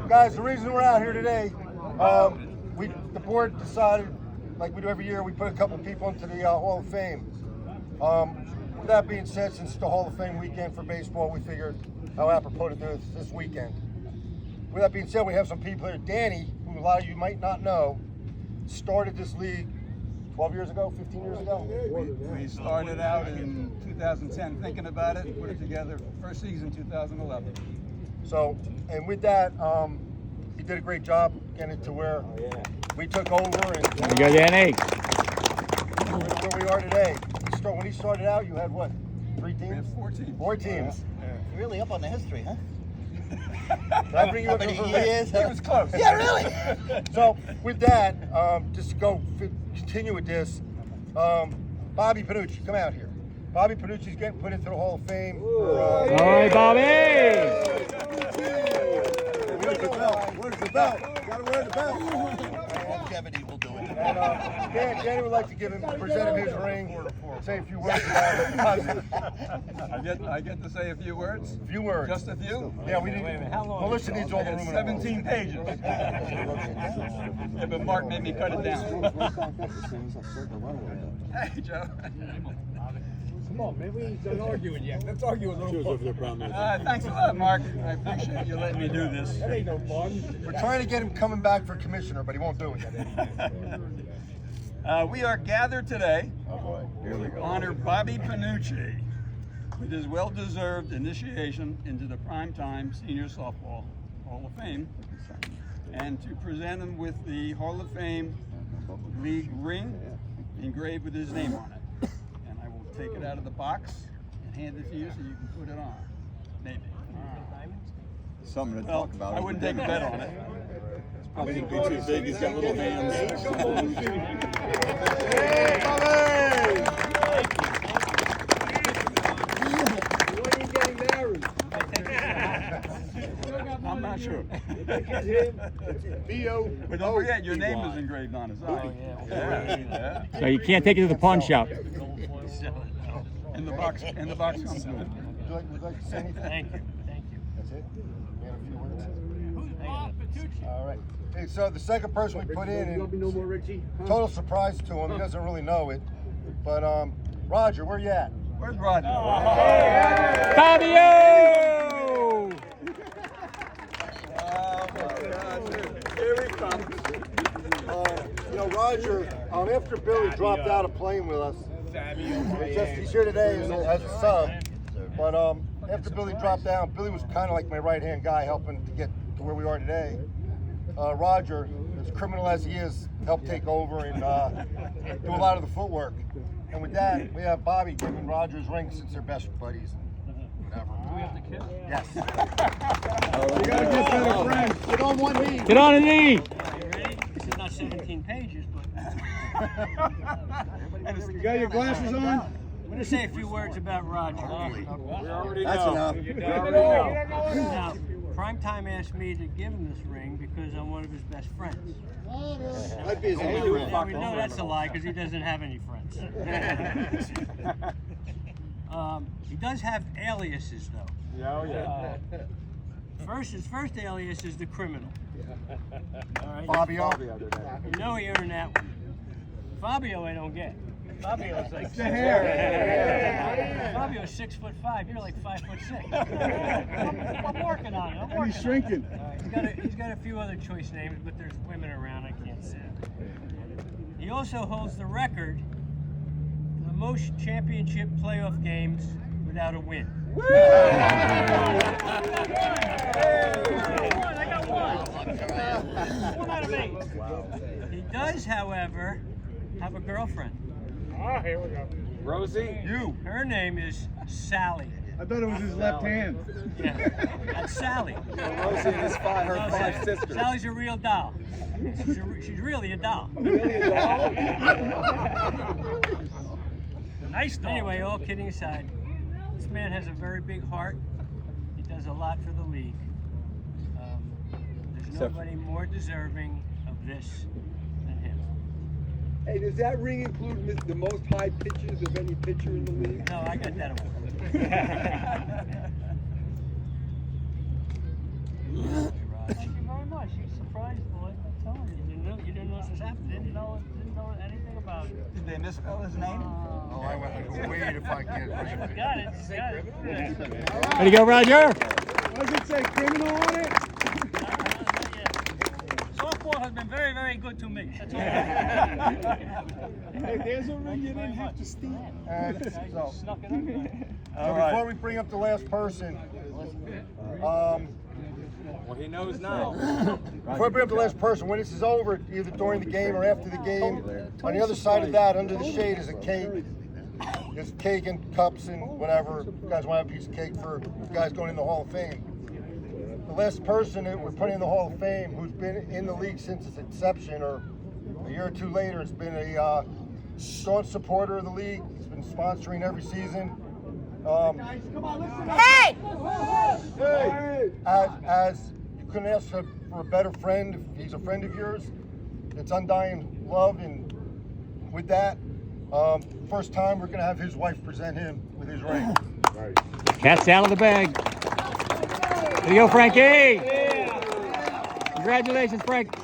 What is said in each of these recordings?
Guys, the reason we're out here today, the board decided, like we do every year, we put a couple people into the Hall of Fame. With that being said, since it's the Hall of Fame weekend for baseball, we figured how apropos to do this weekend. With that being said, we have some people here. Danny, who a lot of you might not know, started this league 12 years ago, 15 years ago? We started out in 2010 thinking about it and put it together. First season 2011. So, and with that, he did a great job getting it to where we took over and You go, Danny. where we are today. When he started out, you had what? 3 teams? We had 4 teams. 4 teams. Really up on the history, huh? Did I bring you How up many for years? It was close. Yeah, really? So with that, just to continue with this, Bobby Panucci, come out here. Bobby Panucci's getting put into the Hall of Fame. All right, Bobby. Where's the belt? Where's the belt? Gotta wear the belt. Longevity will do it. And Danny would like to present him his ring, say a few words about it. I get to say a few words. A few words. Just a few. Yeah, we need. Melissa needs all the room in the world. 17 pages. Yeah, but Mark made me cut it down. Hey, Joe. Come on, man, we ain't done arguing yet. Let's argue a little bit. Thanks a lot, Mark. I appreciate you letting me do this. That ain't no fun. We're trying to get him coming back for commissioner, but he won't do it yet. We are gathered today to honor Bobby Panucci with his well-deserved initiation into the primetime Senior Softball Hall of Fame, and to present him with the Hall of Fame League ring engraved with his name on it. And I will take it out of the box and hand it to you so you can put it on. Maybe. Something to Well, talk about. I wouldn't take a bet on it. Probably gonna be too big. He's got little hands. Hey, Bobby! When are you getting married? I'm not sure. But don't forget, your name is engraved on it. Oh, yeah. So you can't take it to the pawn shop. And the box comes with it. Would you like to say anything? Thank you. That's it? You have a few words? All right. Hey, so the second person we put in, There'll be no more Richie. total surprise to him, he doesn't really know it, but Roger, where you at? Where's Roger? Fabio! Oh my gosh, here he comes. Roger, after Billy dropped out of playing with us, he's here today as a sub, but after Billy dropped out, Billy was kind of like my right-hand guy helping to get to where we are today. Roger, as criminal as he is, helped take over and do a lot of the footwork. And with that, we have Bobby giving Roger his ring since they're best buddies. Whatever. Do we have to kiss? Yes. You gotta get better friends. Get on one knee. Get on a knee. This is not 17 pages, but You got your glasses on? I'm going to say a few words about Roger. That's enough. Now, Primetime asked me to give him this ring because I'm one of his best friends. Might be his only ring. Well, we know that's a lie because he doesn't have any friends. He does have aliases, though. His first alias is the criminal. All right? Fabio. You know he earned that one. Fabio, I don't get. Fabio's like the hair. Fabio's 6'5". You're like 5'6". I'm working on it. He's shrinking. He's got a few other choice names, but there's women around. I can't say it. He also holds the record for the most championship playoff games without a win. I got one. 1 out of 8. He does, however, have a girlfriend. Here we go. Rosie? You. Her name is Sally. I thought it was his left hand. Yeah, that's Sally. Rosie and his her 5 sisters. Sally's a real doll. She's really a doll. Nice doll. Anyway, all kidding aside, this man has a very big heart. He does a lot for the league. There's nobody more deserving of this than him. Hey, does that ring include the most high pitches of any pitcher in the league? No, I got that award. misspell his name? Oh, I would wait if I can. Got it. Got it. Way to go, Roger. Does it say criminal on it? Softball has been very, very good to me. That's all. Hey, there's a ring you didn't have to steal. And so, Snuck it in. All before right. we bring up the last person, Well, he knows now. before I bring up the last person, when this is over, either during the game or after the game, on the other side of that, under the shade, is a cake. There's cake and cups and whatever. You guys want to have a piece of cake for the guys going in the Hall of Fame. The last person that we're putting in the Hall of Fame, who's been in the league since its inception, or a year or two later, has been a staunch supporter of the league. He's been sponsoring every season. Hey! As you couldn't ask for a better friend, if he's a friend of yours, it's undying love, and with that, first time we're gonna have his wife present him with his ring. Cat's out of the bag. There you go, Frankie. Congratulations, Frank.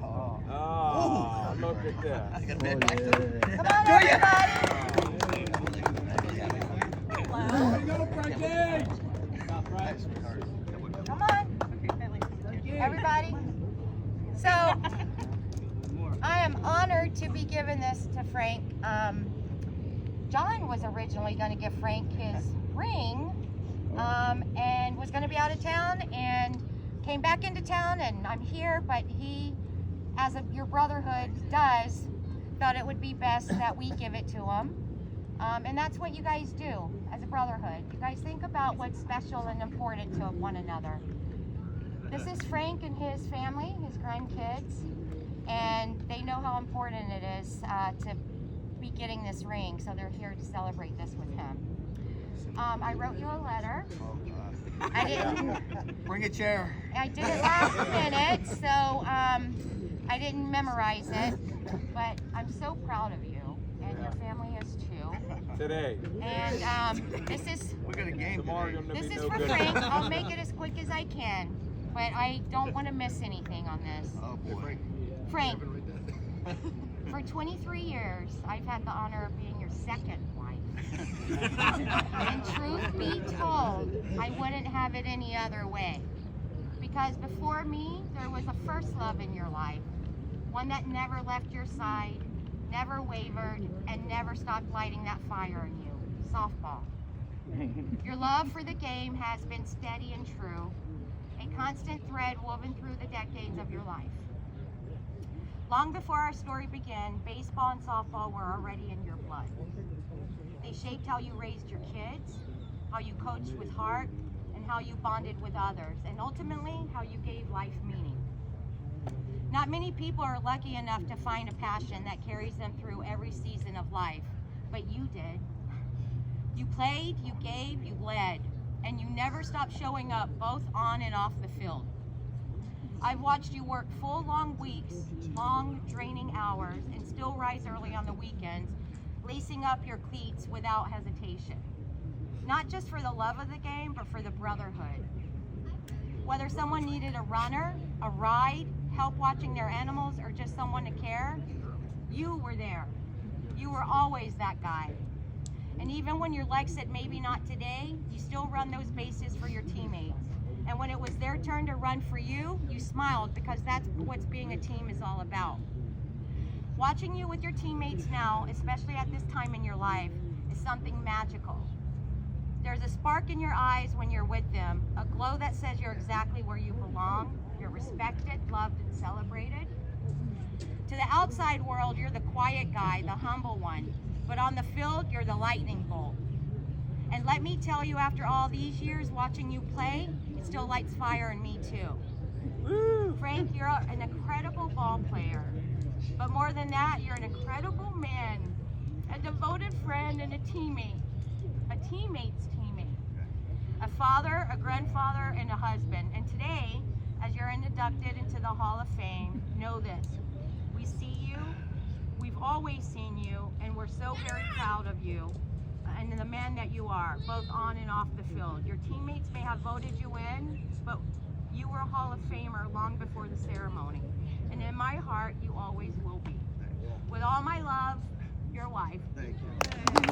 Oh, look at that. Come on, everybody! Come on, everybody. So, I am honored to be giving this to Frank. John was originally going to give Frank his ring, and was going to be out of town, and came back into town, and I'm here, but he, as your brotherhood does, thought it would be best that we give it to him. And that's what you guys do as a brotherhood. You guys think about what's special and important to one another. This is Frank and his family, his grandkids, and they know how important it is to be getting this ring, so they're here to celebrate this with him. I wrote you a letter. I didn't. Bring a chair. I did it last minute, so I didn't memorize it, but I'm so proud of you, and your family is too. Today. And this is Tomorrow you'll this be is no for good. Frank. I'll make it as quick as I can, but I don't want to miss anything on this. Oh boy. Frank, for 23 years, I've had the honor of being your second wife. And truth be told, I wouldn't have it any other way. Because before me, there was a first love in your life. One that never left your side, never wavered, and never stopped lighting that fire in you. Softball. Your love for the game has been steady and true, a constant thread woven through the decades of your life. Long before our story began, baseball and softball were already in your blood. They shaped how you raised your kids, how you coached with heart, and how you bonded with others, and ultimately, how you gave life meaning. Not many people are lucky enough to find a passion that carries them through every season of life, but you did. You played, you gave, you led, and you never stopped showing up both on and off the field. I've watched you work full long weeks, long draining hours, and still rise early on the weekends, lacing up your cleats without hesitation. Not just for the love of the game, but for the brotherhood. Whether someone needed a runner, a ride, help watching their animals, or just someone to care, you were there. You were always that guy. And even when your leg said maybe not today, you still run those bases for your teammates. And when it was their turn to run for you, you smiled, because that's what being a team is all about. Watching you with your teammates now, especially at this time in your life, is something magical. There's a spark in your eyes when you're with them, a glow that says you're exactly where you belong, you're respected, loved, and celebrated. To the outside world, you're the quiet guy, the humble one, but on the field, you're the lightning bolt. And let me tell you, after all these years watching you play, it still lights fire in me too. Woo! Frank, you're an incredible ball player. But more than that, you're an incredible man, a devoted friend, and a teammate. A teammate's teammate. A father, a grandfather, and a husband. And today, as you're inducted into the Hall of Fame, know this. We see you, we've always seen you, and we're so very proud of you and the man that you are, both on and off the field. Your teammates may have voted you in, but You were a Hall of Famer long before the ceremony. And in my heart, you always will be. With all my love, your wife. Thank you.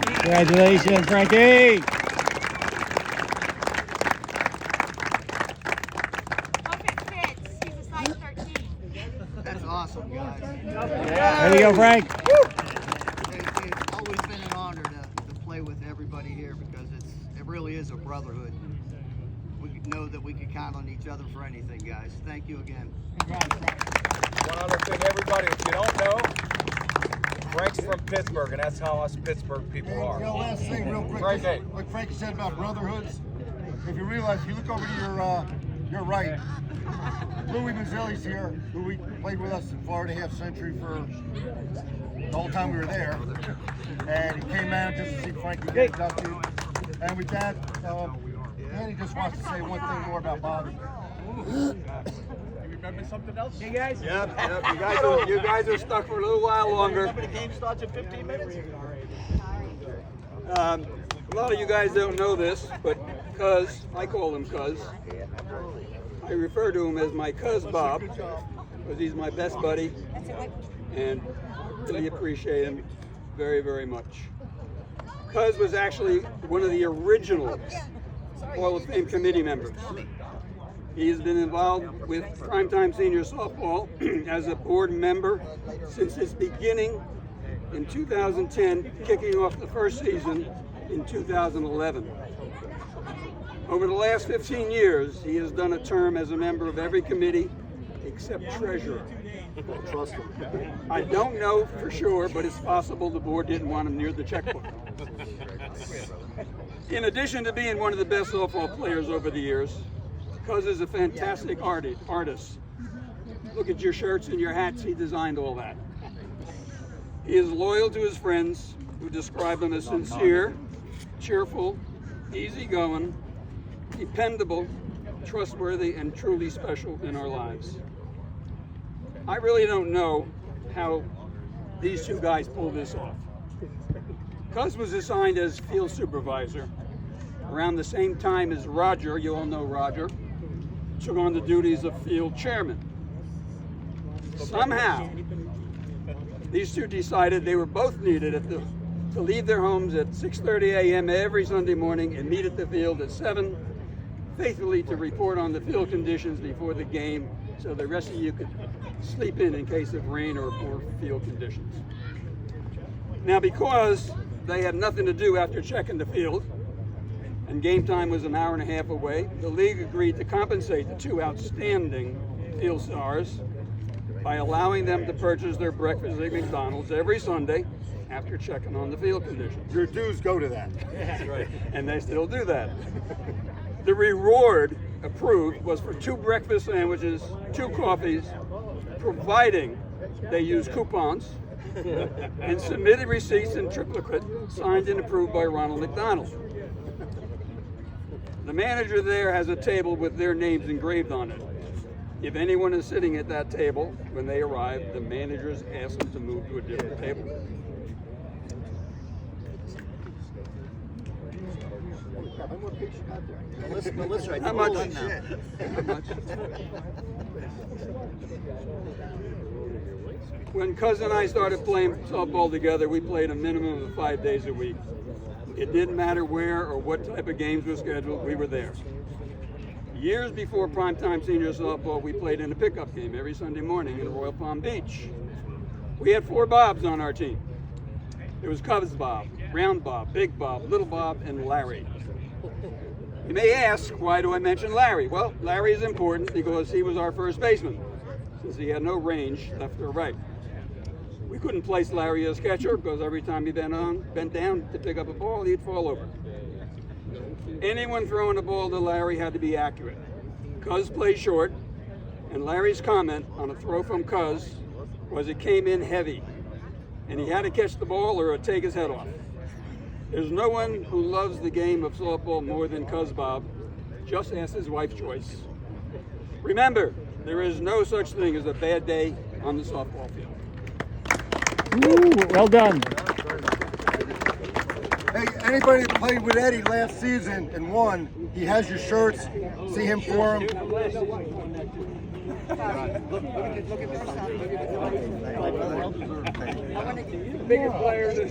Congratulations, Frankie. Hope it fits. He's a size 13. That's awesome, guys. There you go, Frank. It's always been an honor to play with everybody here because it really is a brotherhood. We know that we can count on each other for anything, guys. Thank you again. One other thing, everybody, if you don't know, Frank's from Pittsburgh, and that's how us Pittsburgh people are. You know, last thing, real quick, Frankie. like Frankie said about brotherhoods, if you realize, if you look over to your right, Louis Mazzilli's here, who we played with us in Florida half century for the whole time we were there, and he came out just to see Frankie get inducted. And with that, Danny just wants to say one thing more about Bobby. Remember something else? Yep. You guys are stuck for a little while longer. The game starts in 15 minutes. A lot of you guys don't know this, but Cuz, I call him Cuz. I refer to him as my Cuz Bob, because he's my best buddy, and really appreciate him very, very much. Cuz was actually one of the original Hall of Fame committee members. He has been involved with Primetime Senior Softball as a board member since its beginning in 2010, kicking off the first season in 2011. Over the last 15 years, he has done a term as a member of every committee except treasurer. Trust him. I don't know for sure, but it's possible the board didn't want him near the checkbook. In addition to being one of the best softball players over the years, Cuz is a fantastic artist. Look at your shirts and your hats, he designed all that. He is loyal to his friends, who describe him as sincere, cheerful, easygoing, dependable, trustworthy, and truly special in our lives. I really don't know how these two guys pull this off. Cuz was assigned as field supervisor around the same time as Roger, you all know Roger, took on the duties of field chairman. Somehow, these two decided they were both needed to leave their homes at 6:30 a.m. every Sunday morning and meet at the field at 7, faithfully to report on the field conditions before the game so the rest of you could sleep in case of rain or poor field conditions. Now, because they had nothing to do after checking the field, and game time was an hour and a half away, the league agreed to compensate the two outstanding field stars by allowing them to purchase their breakfast at McDonald's every Sunday after checking on the field conditions. Your dues go to that. That's right. And they still do that. The reward approved was for 2 breakfast sandwiches, 2 coffees, providing they use coupons, and submitted receipts in triplicate, signed and approved by Ronald McDonald. The manager there has a table with their names engraved on it. If anyone is sitting at that table when they arrive, the managers ask them to move to a different table. Melissa, I How think we're much? done now. How much? When Cuz and I started playing softball together, we played a minimum of 5 days a week. It didn't matter where or what type of games were scheduled, we were there. Years before Primetime Senior Softball, we played in a pickup game every Sunday morning in Royal Palm Beach. We had 4 Bobs on our team. There was Cubs Bob, Round Bob, Big Bob, Little Bob, and Larry. You may ask, why do I mention Larry? Well, Larry is important because he was our first baseman, since he had no range left or right. We couldn't place Larry as catcher because every time he bent down to pick up a ball, he'd fall over. Anyone throwing a ball to Larry had to be accurate. Cuz played short, and Larry's comment on a throw from Cuz was it came in heavy, and he had to catch the ball or it would take his head off. There's no one who loves the game of softball more than Cuz Bob. Just ask his wife, Joyce. Remember, there is no such thing as a bad day on the softball field. Ooh, well done. Hey, anybody that played with Eddie last season and won, he has your shirts. See him for him. Bigger player than